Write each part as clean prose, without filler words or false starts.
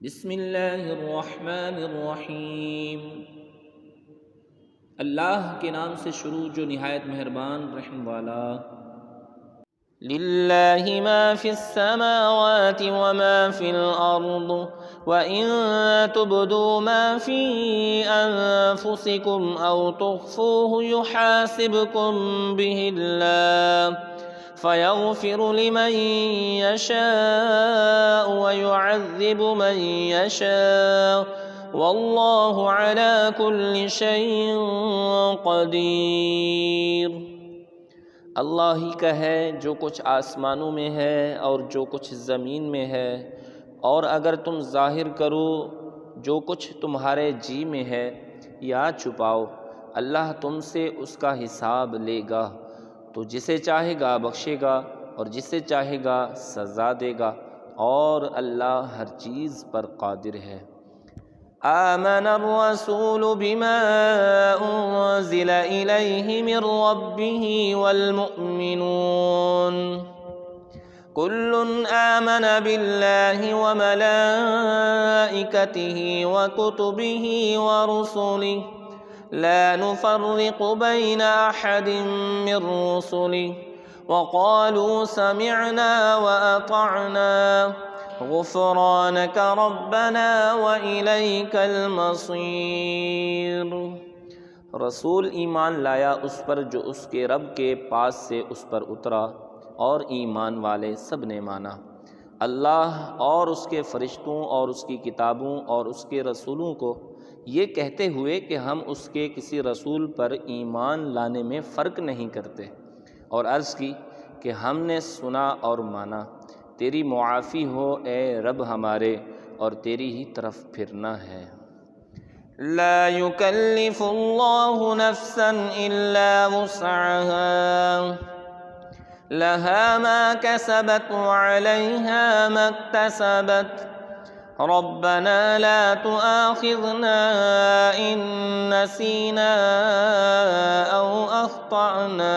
بسم اللہ الرحمن الرحیم۔ اللہ کے نام سے شروع جو نہایت مہربان رحم والا۔ للہ ما فی السماوات وما فی الارض وَإِن تُبْدُوا مَا فِي أَنفُسِكُمْ أَوْ تُخْفُوهُ يُحَاسِبْكُم بِهِ اللَّهُ فَيَغْفِرُ لِمَن يَشَاءُ وَيُعَذِّبُ مَن يَشَاءُ وَاللَّهُ عَلَى كُلِّ شَيْءٍ قَدِيرٌ۔ اللہ ہی کا ہے جو کچھ آسمانوں میں ہے اور جو کچھ زمین میں ہے، اور اگر تم ظاہر کرو جو کچھ تمہارے جی میں ہے یا چھپاؤ، اللہ تم سے اس کا حساب لے گا، تو جسے چاہے گا بخشے گا اور جسے چاہے گا سزا دے گا، اور اللہ ہر چیز پر قادر ہے۔ آمن الرسول بما انزل الیہ من ربہ والمؤمنون كل آمن بالله وملائكته وكتبه ورسله لا نفرق بين أحد من رسله وقالوا سمعنا وأطعنا غفرانك ربنا وإليك المصير۔ رسول ایمان لایا اس پر جو اس کے رب کے پاس سے اس پر اترا، اور ایمان والے سب نے مانا اللہ اور اس کے فرشتوں اور اس کی کتابوں اور اس کے رسولوں کو، یہ کہتے ہوئے کہ ہم اس کے کسی رسول پر ایمان لانے میں فرق نہیں کرتے، اور عرض کی کہ ہم نے سنا اور مانا، تیری معافی ہو اے رب ہمارے، اور تیری ہی طرف پھرنا ہے۔ لا يكلف الله نفسا إلا وسعها لها ما كسبت وعليها ما اكتسبت ربنا لا تؤاخذنا إن نسينا أو أخطأنا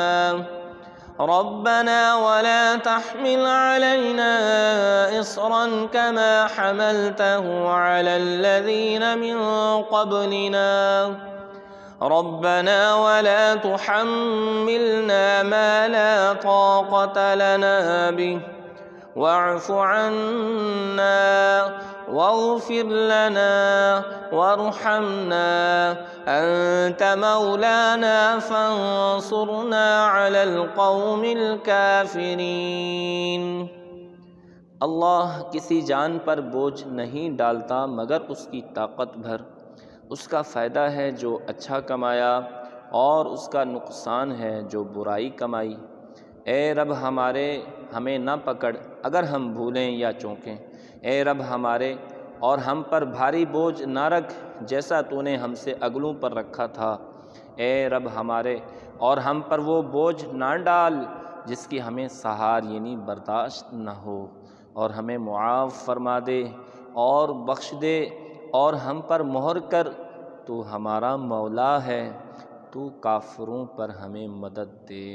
ربنا ولا تحمل علينا إصرا كما حملته على الذين من قبلنا ربنا ولا تحملنا ما لا طاقة لنا به واعف عنا واغفر لنا وارحمنا أنت مولانا فانصرنا على القوم الكافرين۔ اللہ کسی جان پر بوجھ نہیں ڈالتا مگر اس کی طاقت بھر، اس کا فائدہ ہے جو اچھا کمایا اور اس کا نقصان ہے جو برائی کمائی۔ اے رب ہمارے ہمیں نہ پکڑ اگر ہم بھولیں یا چونکیں، اے رب ہمارے اور ہم پر بھاری بوجھ نہ رکھ جیسا تو نے ہم سے اگلوں پر رکھا تھا، اے رب ہمارے اور ہم پر وہ بوجھ نہ ڈال جس کی ہمیں سہار یعنی برداشت نہ ہو، اور ہمیں معاف فرما دے اور بخش دے اور ہم پر مہر کر، تو ہمارا مولا ہے، تو کافروں پر ہمیں مدد دے۔